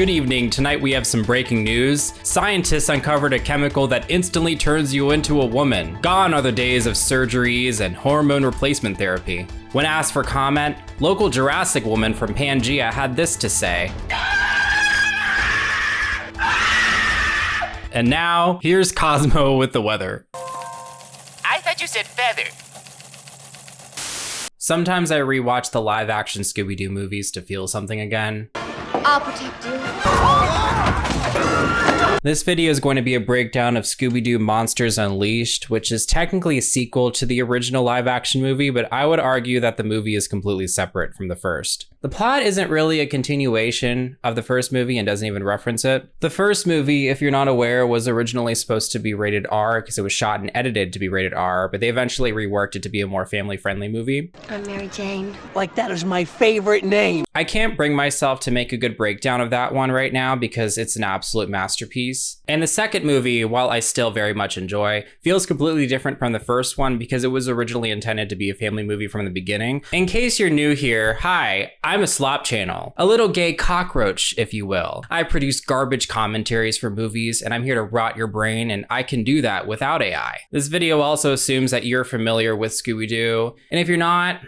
Good evening. Tonight we have some breaking news. Scientists uncovered a chemical that instantly turns you into a woman. Gone are the days of surgeries and hormone replacement therapy. When asked for comment, local Jurassic woman from Pangea had this to say. And now, here's Cosmo with the weather. I thought you said feather. Sometimes I rewatch the live-action Scooby Doo movies to feel something again. I'll protect you. This video is going to be a breakdown of Scooby Doo Monsters Unleashed, which is technically a sequel to the original live-action movie, but I would argue that the movie is completely separate from the first. The plot isn't really a continuation of the first movie and doesn't even reference it. The first movie, if you're not aware, was originally supposed to be rated R because it was shot and edited to be rated R, but they eventually reworked it to be a more family-friendly movie. I'm Mary Jane. Like, that is my favorite name. I can't bring myself to make a good breakdown of that one right now because it's an absolute masterpiece. And the second movie, while I still very much enjoy, feels completely different from the first one because it was originally intended to be a family movie from the beginning. In case you're new here, hi, I'm a slop channel, a little gay cockroach, if you will. I produce garbage commentaries for movies and I'm here to rot your brain, and I can do that without AI. This video also assumes that you're familiar with Scooby Doo, and if you're not,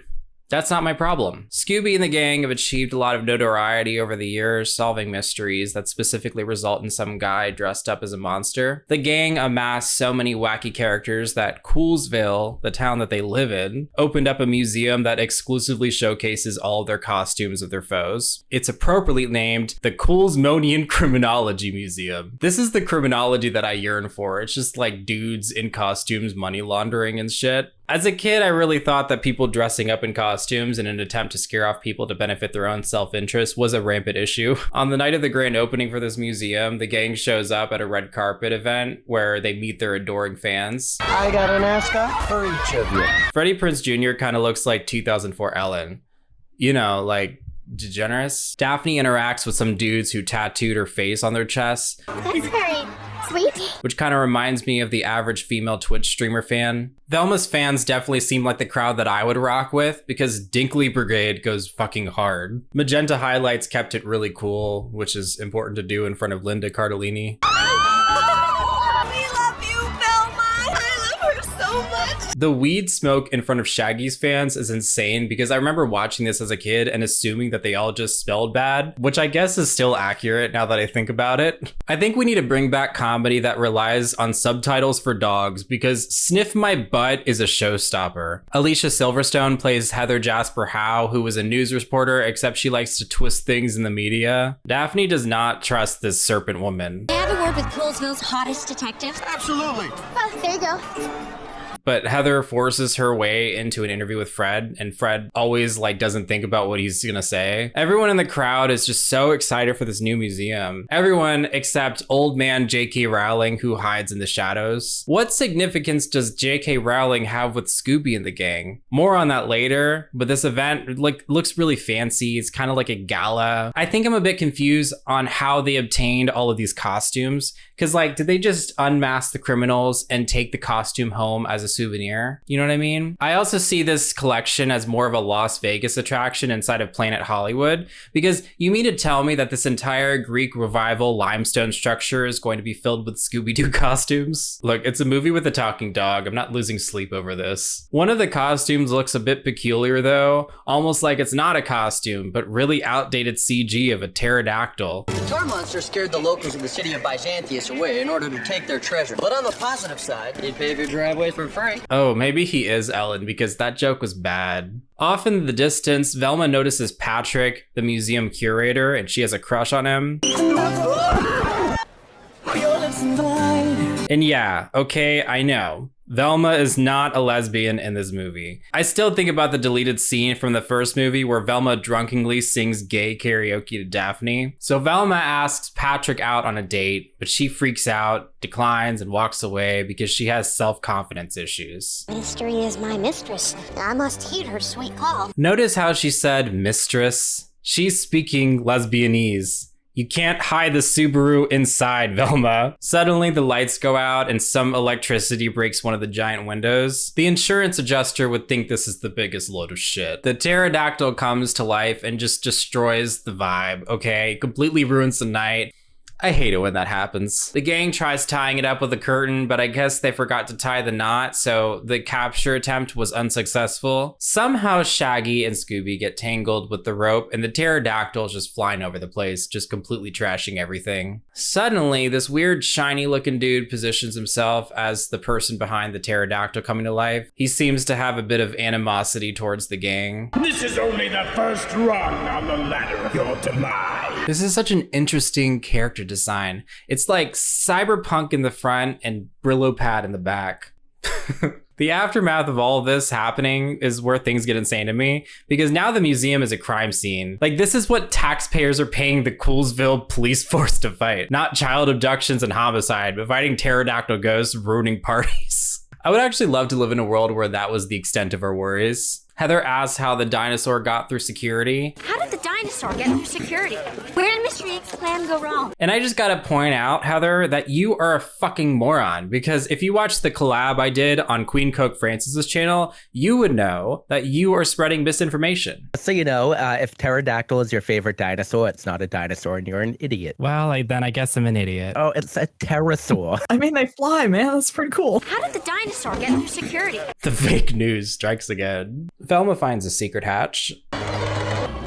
that's not my problem. Scooby and the gang have achieved a lot of notoriety over the years, solving mysteries that specifically result in some guy dressed up as a monster. The gang amassed so many wacky characters that Coolsville, the town that they live in, opened up a museum that exclusively showcases all of their costumes of their foes. It's appropriately named the Coolsmonian Criminology Museum. This is the criminology that I yearn for. It's just like dudes in costumes money laundering and shit. As a kid, I really thought that people dressing up in costumes in an attempt to scare off people to benefit their own self-interest was a rampant issue. On the night of the grand opening for this museum, the gang shows up at a red carpet event where they meet their adoring fans. I got an ascot for each of you. Freddie Prinze Jr. kind of looks like 2004 Ellen. You know, like DeGeneres. Daphne interacts with some dudes who tattooed her face on their chests. That's very sweet. Which kind of reminds me of the average female Twitch streamer fan. Velma's fans definitely seem like the crowd that I would rock with because Dinkley Brigade goes fucking hard. Magenta highlights kept it really cool, which is important to do in front of Linda Cardellini. The weed smoke in front of Shaggy's fans is insane because I remember watching this as a kid and assuming that they all just spelled bad, which I guess is still accurate now that I think about it. I think we need to bring back comedy that relies on subtitles for dogs because Sniff My Butt is a showstopper. Alicia Silverstone plays Heather Jasper Howe, who was a news reporter, except she likes to twist things in the media. Daphne does not trust this serpent woman. I have a word with Coolsville's hottest detective. Absolutely. Oh, there you go. But Heather forces her way into an interview with Fred, and Fred always doesn't think about what he's gonna say. Everyone in the crowd is just so excited for this new museum. Everyone except old man J.K. Rowling, who hides in the shadows. What significance does J.K. Rowling have with Scooby and the gang? More on that later, but this event looks really fancy. It's kind of like a gala. I think I'm a bit confused on how they obtained all of these costumes, because did they just unmask the criminals and take the costume home as a souvenir? You know what I mean? I also see this collection as more of a Las Vegas attraction inside of Planet Hollywood, because you mean to tell me that this entire Greek revival limestone structure is going to be filled with Scooby-Doo costumes? Look, it's a movie with a talking dog. I'm not losing sleep over this. One of the costumes looks a bit peculiar though, almost like it's not a costume, but really outdated CG of a pterodactyl. The tar monster scared the locals of the city of Byzantius away in order to take their treasure. But on the positive side, he'd pave your driveway for free. Oh, maybe he is Ellen because that joke was bad. Off in the distance, Velma notices Patrick, the museum curator, and she has a crush on him. And yeah, okay, I know. Velma is not a lesbian in this movie. I still think about the deleted scene from the first movie where Velma drunkenly sings gay karaoke to Daphne. So Velma asks Patrick out on a date, but she freaks out, declines, and walks away because she has self-confidence issues. Mystery is my mistress. I must heed her sweet call. Notice how she said mistress? She's speaking lesbianese. You can't hide the Subaru inside, Velma. Suddenly, the lights go out and some electricity breaks one of the giant windows. The insurance adjuster would think this is the biggest load of shit. The pterodactyl comes to life and just destroys the vibe, okay? Completely ruins the night. I hate it when that happens. The gang tries tying it up with a curtain, but I guess they forgot to tie the knot, so the capture attempt was unsuccessful. Somehow Shaggy and Scooby get tangled with the rope, and the pterodactyl is just flying over the place, just completely trashing everything. Suddenly, this weird shiny looking dude positions himself as the person behind the pterodactyl coming to life. He seems to have a bit of animosity towards the gang. This is only the first rung on the ladder of your demise. This is such an interesting character design. It's like cyberpunk in the front and Brillo pad in the back. The aftermath of all of this happening is where things get insane to me, because now the museum is a crime scene. Like, this is what taxpayers are paying the Coolsville police force to fight. Not child abductions and homicide, but fighting pterodactyl ghosts ruining parties. I would actually love to live in a world where that was the extent of our worries. Heather asks how the dinosaur got through security. How did the dinosaur get through security? Where did Mr. X's plan go wrong? And I just gotta point out, Heather, that you are a fucking moron, because if you watch the collab I did on Queen Coke Francis's channel, you would know that you are spreading misinformation. So, you know, if pterodactyl is your favorite dinosaur, it's not a dinosaur and you're an idiot. Well, then I guess I'm an idiot. Oh, it's a pterosaur. I mean, they fly, man. That's pretty cool. How did the dinosaur get through security? The fake news strikes again. Velma finds a secret hatch.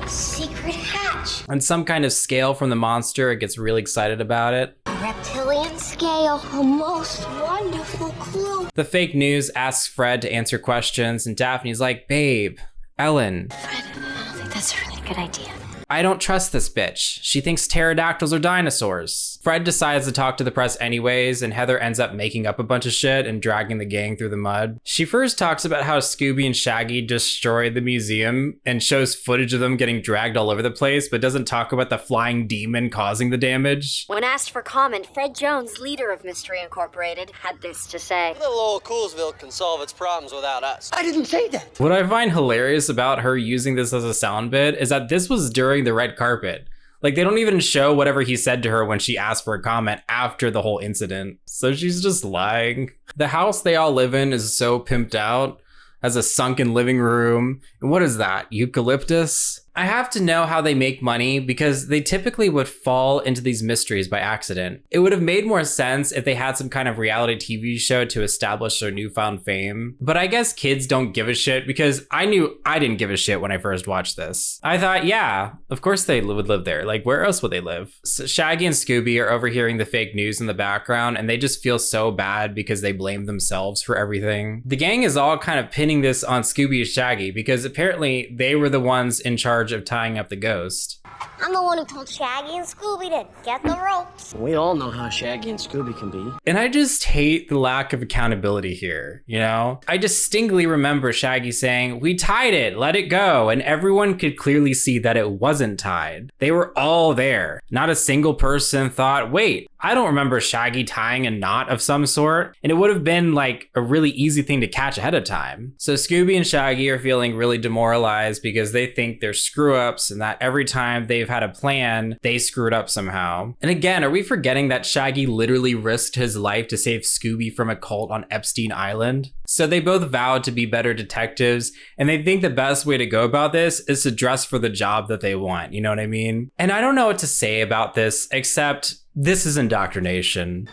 Secret hatch. And some kind of scale from the monster. It gets really excited about it. A reptilian scale. A most wonderful clue. The fake news asks Fred to answer questions, and Daphne's like, babe, Ellen. Fred, I don't think that's a really good idea. I don't trust this bitch. She thinks pterodactyls are dinosaurs. Fred decides to talk to the press anyways, and Heather ends up making up a bunch of shit and dragging the gang through the mud. She first talks about how Scooby and Shaggy destroyed the museum and shows footage of them getting dragged all over the place, but doesn't talk about the flying demon causing the damage. When asked for comment, Fred Jones, leader of Mystery Incorporated, had this to say. Little old Coolsville can solve its problems without us. I didn't say that. What I find hilarious about her using this as a sound bit is that this was during the red carpet. Like, they don't even show whatever he said to her when she asked for a comment after the whole incident. So she's just lying. The house they all live in is so pimped out, has a sunken living room. And what is that, eucalyptus? I have to know how they make money, because they typically would fall into these mysteries by accident. It would have made more sense if they had some kind of reality TV show to establish their newfound fame. But I guess kids don't give a shit, because I knew I didn't give a shit when I first watched this. I thought, yeah, of course they would live there. Like, where else would they live? So Shaggy and Scooby are overhearing the fake news in the background, and they just feel so bad because they blame themselves for everything. The gang is all kind of pinning this on Scooby and Shaggy, because apparently they were the ones in charge of tying up the ghost. I'm the one who told Shaggy and Scooby to get the ropes. We all know how Shaggy and Scooby can be. And I just hate the lack of accountability here, you know? I distinctly remember Shaggy saying, "We tied it, let it go," and everyone could clearly see that it wasn't tied. They were all there. Not a single person thought, wait, I don't remember Shaggy tying a knot of some sort, and it would have been like a really easy thing to catch ahead of time. So Scooby and Shaggy are feeling really demoralized because they think they're screw-ups and that every time they've had a plan, they screwed up somehow. And again, are we forgetting that Shaggy literally risked his life to save Scooby from a cult on Epstein Island? So they both vowed to be better detectives, and they think the best way to go about this is to dress for the job that they want, you know what I mean? And I don't know what to say about this, except this is indoctrination.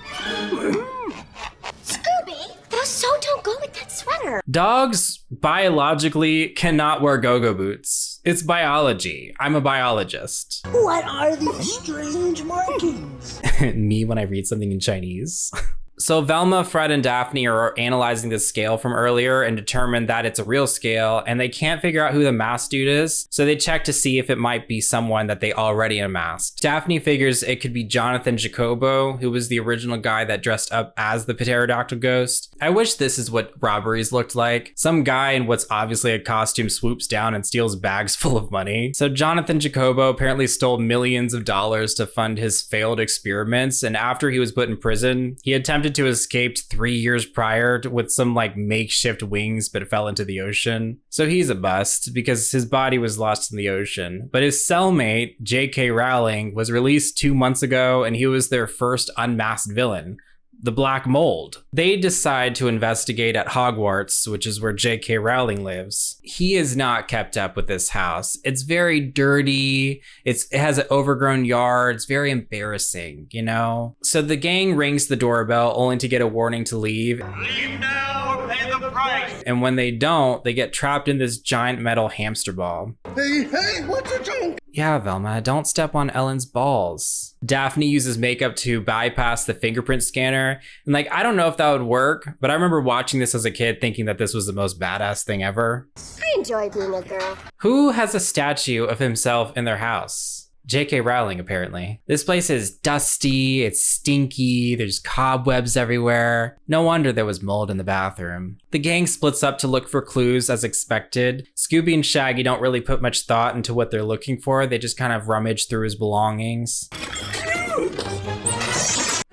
Scooby, those so don't go with that sweater. Dogs biologically cannot wear go-go boots. It's biology. I'm a biologist. What are these strange markings? Me when I read something in Chinese. So Velma, Fred, and Daphne are analyzing this scale from earlier and determine that it's a real scale, and they can't figure out who the masked dude is, so they check to see if it might be someone that they already unmasked. Daphne figures it could be Jonathan Jacobo, who was the original guy that dressed up as the pterodactyl ghost. I wish this is what robberies looked like. Some guy in what's obviously a costume swoops down and steals bags full of money. So Jonathan Jacobo apparently stole millions of dollars to fund his failed experiments, and after he was put in prison, he attempted attempted to escape 3 years prior with some like makeshift wings, but fell into the ocean. So he's a bust because his body was lost in the ocean. But his cellmate, J.K. Rowling, was released 2 months ago, and he was their first unmasked villain, the Black Mold. They decide to investigate at Hogwarts, which is where J.K. Rowling lives. He is not kept up with this house. It's very dirty. It has an overgrown yard. It's very embarrassing, you know? So the gang rings the doorbell only to get a warning to leave. Leave now or pay the price. And when they don't, they get trapped in this giant metal hamster ball. Hey, what's a junk? Yeah, Velma, don't step on Ellen's balls. Daphne uses makeup to bypass the fingerprint scanner. And like, I don't know if that would work, but I remember watching this as a kid thinking that this was the most badass thing ever. I enjoy being a girl. Who has a statue of himself in their house? J.K. Rowling, apparently. This place is dusty, it's stinky, there's cobwebs everywhere. No wonder there was mold in the bathroom. The gang splits up to look for clues as expected. Scooby and Shaggy don't really put much thought into what they're looking for. They just kind of rummage through his belongings.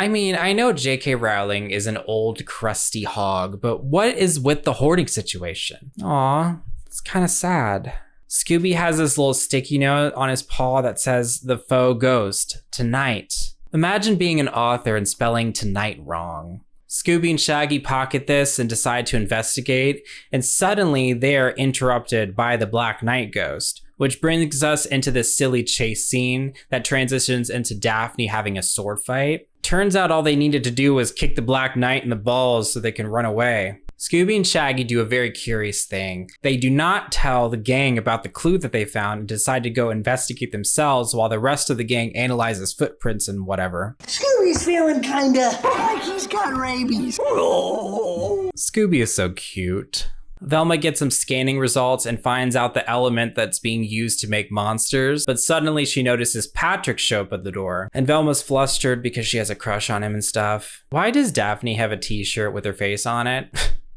I mean, I know J.K. Rowling is an old, crusty hog, but what is with the hoarding situation? Aw, it's kind of sad. Scooby has this little sticky note on his paw that says, "The faux ghost, tonight." Imagine being an author and spelling tonight wrong. Scooby and Shaggy pocket this and decide to investigate, and suddenly they are interrupted by the Black Knight ghost, which brings us into this silly chase scene that transitions into Daphne having a sword fight. Turns out all they needed to do was kick the Black Knight in the balls so they can run away. Scooby and Shaggy do a very curious thing. They do not tell the gang about the clue that they found and decide to go investigate themselves while the rest of the gang analyzes footprints and whatever. Scooby's feeling kinda like he's got rabies. Scooby is so cute. Velma gets some scanning results and finds out the element that's being used to make monsters, but suddenly she notices Patrick show up at the door, and Velma's flustered because she has a crush on him and stuff. Why does Daphne have a t-shirt with her face on it?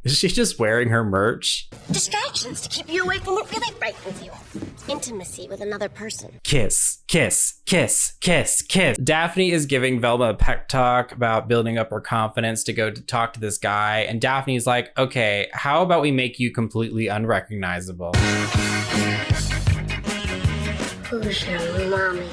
Is she just wearing her merch? Distractions to keep you away from what really frightens you. Intimacy with another person. Kiss, kiss, kiss, kiss, kiss. Daphne is giving Velma a pep talk about building up her confidence to go to talk to this guy, and Daphne's like, okay, how about we make you completely unrecognizable? Who's your mommy?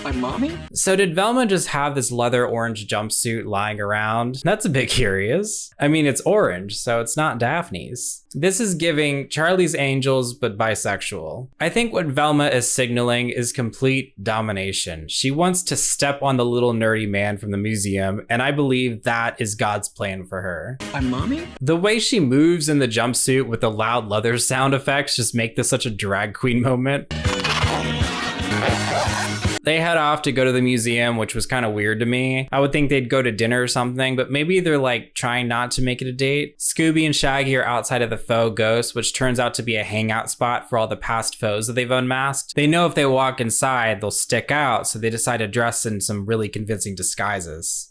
My mommy? So did Velma just have this leather orange jumpsuit lying around? That's a bit curious. I mean, it's orange, so it's not Daphne's. This is giving Charlie's Angels, but bisexual. I think what Velma is signaling is complete domination. She wants to step on the little nerdy man from the museum, and I believe that is God's plan for her. My mommy? The way she moves in the jumpsuit with the loud leather sound effects just make this such a drag queen moment. They head off to go to the museum, which was kind of weird to me. I would think they'd go to dinner or something, but maybe they're like trying not to make it a date. Scooby and Shaggy are outside of the faux ghost, which turns out to be a hangout spot for all the past foes that they've unmasked. They know if they walk inside, they'll stick out, so they decide to dress in some really convincing disguises.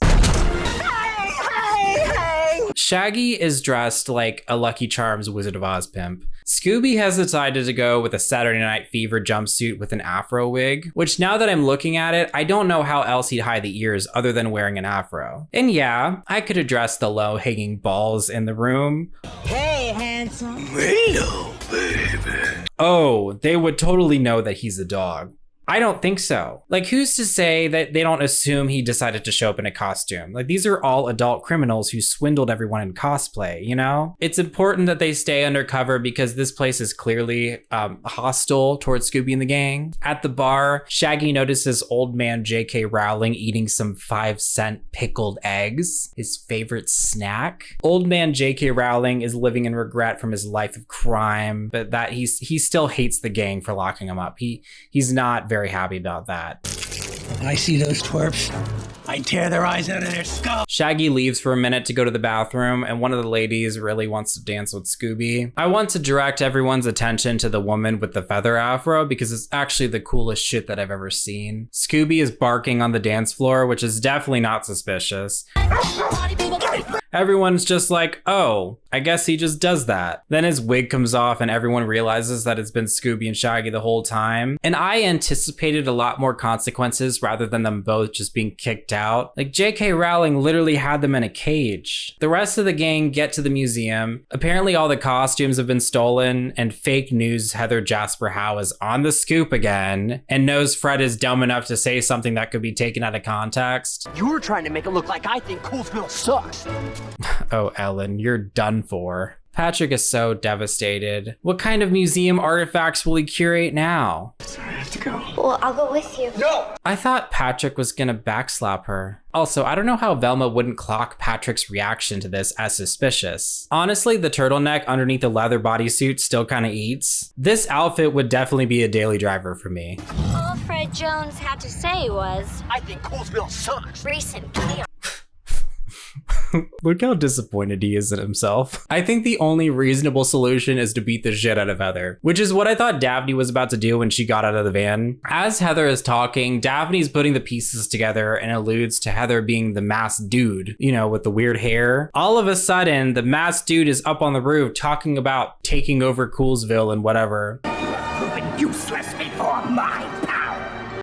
Shaggy is dressed like a Lucky Charms Wizard of Oz pimp. Scooby has decided to go with a Saturday Night Fever jumpsuit with an afro wig, which now that I'm looking at it, I don't know how else he'd hide the ears other than wearing an afro. And yeah, I could address the low hanging balls in the room. Hey, handsome. Hello, baby. Oh, they would totally know that he's a dog. I don't think so. Like, who's to say that they don't assume he decided to show up in a costume? Like, these are all adult criminals who swindled everyone in cosplay, you know? It's important that they stay undercover because this place is clearly hostile towards Scooby and the gang. At the bar, Shaggy notices old man J.K. Rowling eating some 5-cent pickled eggs, his favorite snack. Old man J.K. Rowling is living in regret from his life of crime, but that he still hates the gang for locking him up. He's not very happy about that. I see those twerps. I tear their eyes out of their skull. Shaggy leaves for a minute to go to the bathroom, and one of the ladies really wants to dance with Scooby. I want to direct everyone's attention to the woman with the feather afro because it's actually the coolest shit that I've ever seen. Scooby is barking on the dance floor, which is definitely not suspicious. Everyone's just like, oh, I guess he just does that. Then his wig comes off and everyone realizes that it's been Scooby and Shaggy the whole time. And I anticipated a lot more consequences rather than them both just being kicked out. Like, J.K. Rowling literally literally had them in a cage. The rest of the gang get to the museum. Apparently all the costumes have been stolen, and fake news Heather Jasper Howe is on the scoop again and knows Fred is dumb enough to say something that could be taken out of context. You were trying to make it look like I think Coolsville sucks. Oh, Ellen, you're done for. Patrick is so devastated. What kind of museum artifacts will he curate now? I have to go. Well, I'll go with you. No! I thought Patrick was gonna backslap her. Also, I don't know how Velma wouldn't clock Patrick's reaction to this as suspicious. Honestly, the turtleneck underneath the leather bodysuit still kinda eats. This outfit would definitely be a daily driver for me. All Fred Jones had to say was, I think Coolsville sucks. recent chaos. Look how disappointed he is in himself. I think the only reasonable solution is to beat the shit out of Heather, which is what I thought Daphne was about to do when she got out of the van. As Heather is talking, Daphne's putting the pieces together and alludes to Heather being the masked dude, you know, with the weird hair. All of a sudden, the masked dude is up on the roof talking about taking over Coolsville and whatever. Proven useless before my power.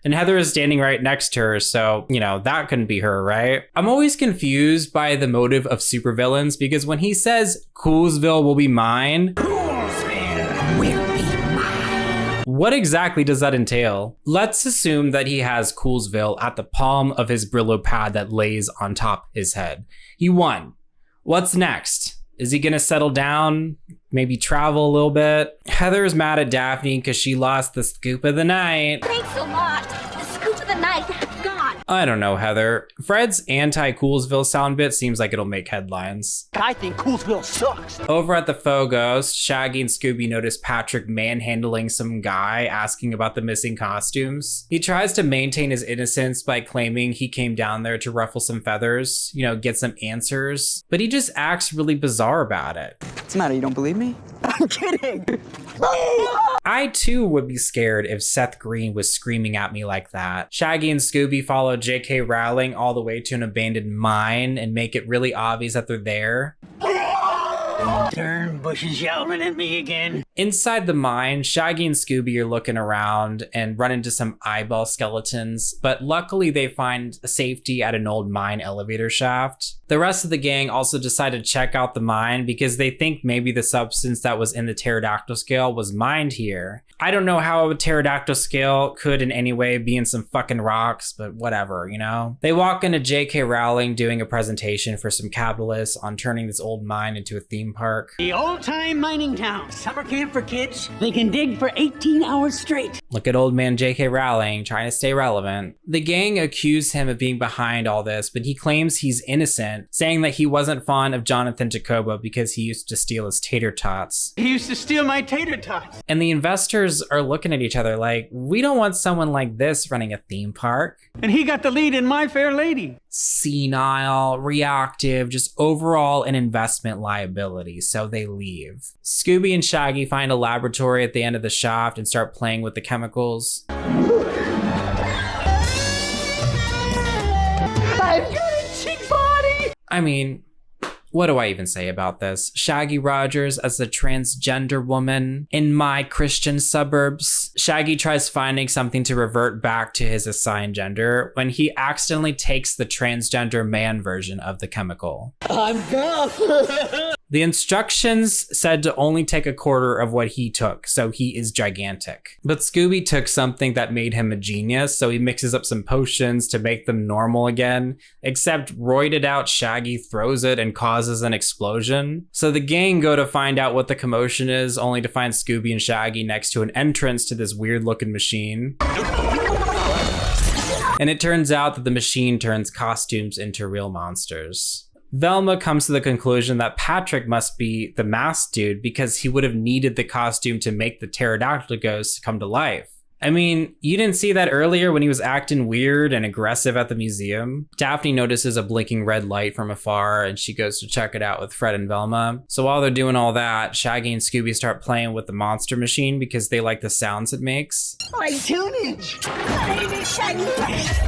And Heather is standing right next to her, so, you know, that couldn't be her, right? I'm always confused by the motive of supervillains because when he says, Coolsville will be mine, Coolsville will be mine. what exactly does that entail? Let's assume that he has Coolsville at the palm of his Brillo pad that lays on top his head. He won. What's next? Is he gonna settle down? Maybe travel a little bit? Heather is mad at Daphne because she lost the scoop of the night. Thanks a lot. The scoop of the night. God. I don't know, Heather. Fred's anti-Coolsville sound bit seems like it'll make headlines. I think Coolsville sucks. Over at the Faux Ghost, Shaggy and Scooby notice Patrick manhandling some guy asking about the missing costumes. He tries to maintain his innocence by claiming he came down there to ruffle some feathers, you know, get some answers, but he just acts really bizarre about it. What's the matter? You don't believe me? I'm kidding. I too would be scared if Seth Green was screaming at me like that. Shaggy and Scooby follow J.K. Rowling all the way to an abandoned mine and make it really obvious that they're there. Darn bushes yelling at me again. Inside the mine, Shaggy and Scooby are looking around and run into some eyeball skeletons, but luckily they find safety at an old mine elevator shaft. The rest of the gang also decide to check out the mine because they think maybe the substance that was in the pterodactyl scale was mined here. I don't know how a pterodactyl scale could in any way be in some fucking rocks, but whatever, you know? They walk into J.K. Rowling doing a presentation for some capitalists on turning this old mine into a theme park. The old-time mining town. Summer camp for kids. They can dig for 18 hours straight. Look at old man J.K. Rowling trying to stay relevant. The gang accuse him of being behind all this, but he claims he's innocent, saying that he wasn't fond of Jonathan Jacobo because he used to steal his tater tots. He used to steal my tater tots. And the investors are looking at each other like, we don't want someone like this running a theme park. And he got the lead in My Fair Lady. Senile, reactive, just overall an investment liability, so they leave. Scooby and Shaggy find a laboratory at the end of the shaft and start playing with the chemicals. I've got a chick body. I mean, what do I even say about this? Shaggy Rogers as a transgender woman in my Christian suburbs. Shaggy tries finding something to revert back to his assigned gender when he accidentally takes the transgender man version of the chemical. I'm buff. The instructions said to only take a quarter of what he took, so he is gigantic. But Scooby took something that made him a genius, so he mixes up some potions to make them normal again, except roided out Shaggy throws it and causes an explosion. So the gang go to find out what the commotion is, only to find Scooby and Shaggy next to an entrance to this weird looking machine. And it turns out that the machine turns costumes into real monsters. Velma comes to the conclusion that Patrick must be the masked dude because he would have needed the costume to make the pterodactyl ghost come to life. I mean, you didn't see that earlier when he was acting weird and aggressive at the museum? Daphne notices a blinking red light from afar and she goes to check it out with Fred and Velma. So while they're doing all that, Shaggy and Scooby start playing with the monster machine because they like the sounds it makes. My tunage. My name is Shaggy,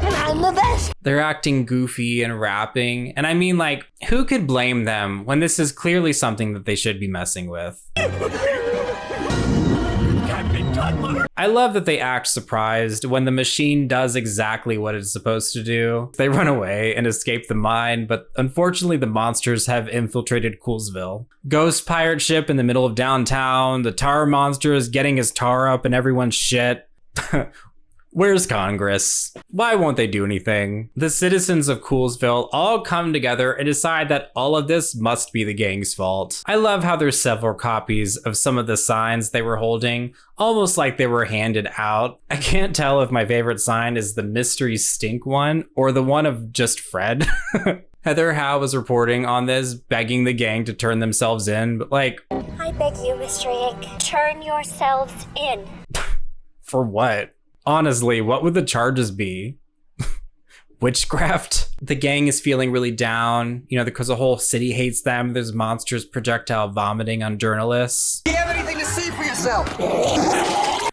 and I'm the best. They're acting goofy and rapping, and I mean, like, who could blame them when this is clearly something that they should be messing with? Captain Toddler. I love that they act surprised when the machine does exactly what it's supposed to do. They run away and escape the mine, but unfortunately the monsters have infiltrated Coolsville. Ghost pirate ship in the middle of downtown, the tar monster is getting his tar up and everyone's shit. Where's Congress? Why won't they do anything? The citizens of Coolsville all come together and decide that all of this must be the gang's fault. I love how there's several copies of some of the signs they were holding, almost like they were handed out. I can't tell if my favorite sign is the mystery stink one or the one of just Fred. Heather Howe was reporting on this, begging the gang to turn themselves in, but like... I beg you, Mystery Inc., turn yourselves in. For what? Honestly, what would the charges be? Witchcraft? The gang is feeling really down, you know, because the whole city hates them. There's monsters projectile vomiting on journalists. Do you have anything to see for yourself?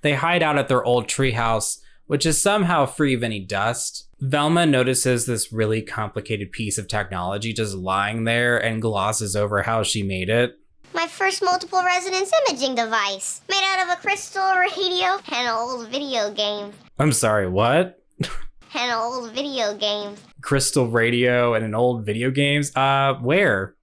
They hide out at their old treehouse, which is somehow free of any dust. Velma notices this really complicated piece of technology just lying there and glosses over how she made it. My first multiple resonance imaging device, made out of a crystal radio and an old video game. I'm sorry, what? And an old video game. Crystal radio and an old video games? Where?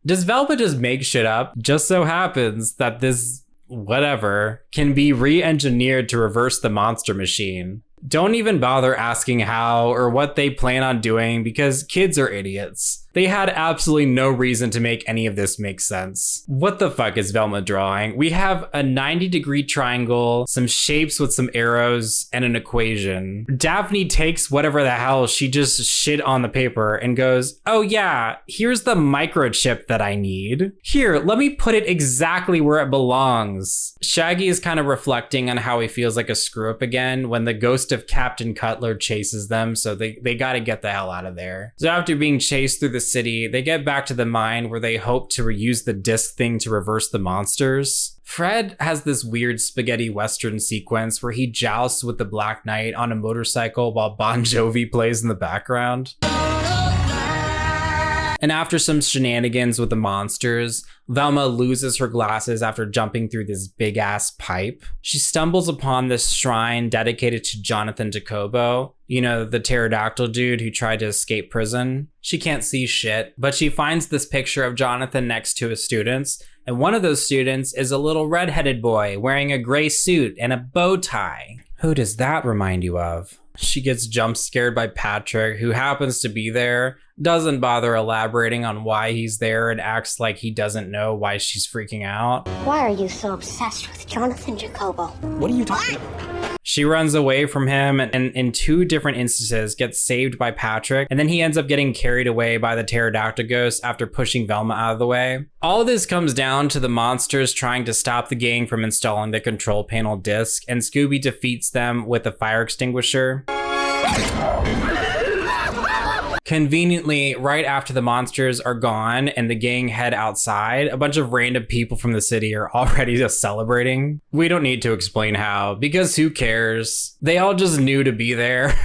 Does Velma just make shit up? Just so happens that this whatever can be re-engineered to reverse the monster machine. Don't even bother asking how or what they plan on doing because kids are idiots. They had absolutely no reason to make any of this make sense. What the fuck is Velma drawing? We have a 90-degree triangle, some shapes with some arrows, and an equation. Daphne takes whatever the hell she just shit on the paper and goes, oh yeah, here's the microchip that I need. Here, let me put it exactly where it belongs. Shaggy is kind of reflecting on how he feels like a screw-up again when the ghost of Captain Cutler chases them, so they gotta get the hell out of there. So after being chased through the city, they get back to the mine where they hope to reuse the disc thing to reverse the monsters. Fred has this weird spaghetti western sequence where he jousts with the Black Knight on a motorcycle while Bon Jovi plays in the background. And after some shenanigans with the monsters, Velma loses her glasses after jumping through this big ass pipe. She stumbles upon this shrine dedicated to Jonathan Jacobo, you know, the pterodactyl dude who tried to escape prison. She can't see shit, but she finds this picture of Jonathan next to his students, and one of those students is a little redheaded boy wearing a gray suit and a bow tie. Who does that remind you of? She gets jump scared by Patrick, who happens to be there, doesn't bother elaborating on why he's there, and acts like he doesn't know why she's freaking out. Why are you so obsessed with Jonathan Jacobo? What are you talking about? She runs away from him and in two different instances gets saved by Patrick, and then he ends up getting carried away by the pterodactyl ghost after pushing Velma out of the way. All this comes down to the monsters trying to stop the gang from installing the control panel disc, and Scooby defeats them with a fire extinguisher. Conveniently, right after the monsters are gone and the gang head outside, a bunch of random people from the city are already just celebrating. We don't need to explain how, because who cares? They all just knew to be there.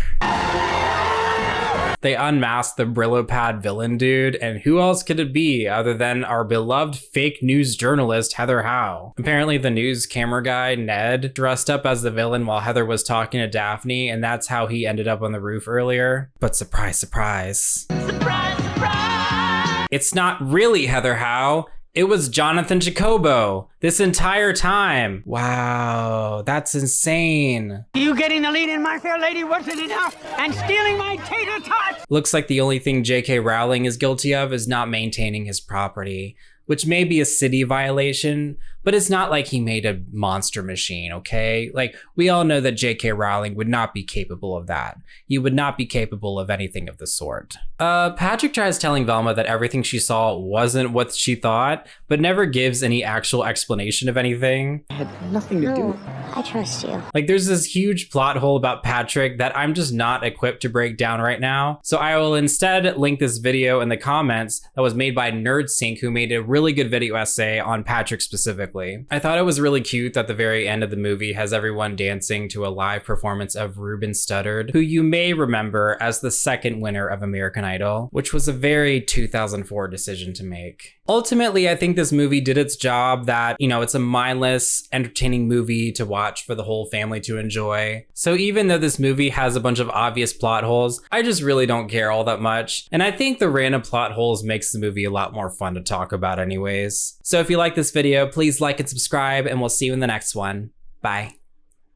They unmasked the Brillo pad villain dude, and who else could it be other than our beloved fake news journalist Heather Howe? Apparently the news camera guy, Ned, dressed up as the villain while Heather was talking to Daphne, and that's how he ended up on the roof earlier. But surprise, surprise. Surprise, surprise! It's not really Heather Howe. It was Jonathan Jacobo this entire time. Wow, that's insane. You getting the lead in My Fair Lady wasn't enough, and stealing my tater tots! Looks like the only thing J.K. Rowling is guilty of is not maintaining his property, which may be a city violation, but it's not like he made a monster machine, okay? Like, we all know that J.K. Rowling would not be capable of that. He would not be capable of anything of the sort. Patrick tries telling Velma that everything she saw wasn't what she thought, but never gives any actual explanation of anything. I had nothing to do with it. I trust you. Like, there's this huge plot hole about Patrick that I'm just not equipped to break down right now. So I will instead link this video in the comments that was made by NerdSync, who made a really good video essay on Patrick specifically. specifically. I thought it was really cute that the very end of the movie has everyone dancing to a live performance of Ruben Studdard, who you may remember as the second winner of American Idol, which was a very 2004 decision to make. Ultimately, I think this movie did its job that, it's a mindless, entertaining movie to watch for the whole family to enjoy. So even though this movie has a bunch of obvious plot holes, I just really don't care all that much. And I think the random plot holes makes the movie a lot more fun to talk about anyways. So if you like this video, please like and subscribe, and we'll see you in the next one. Bye.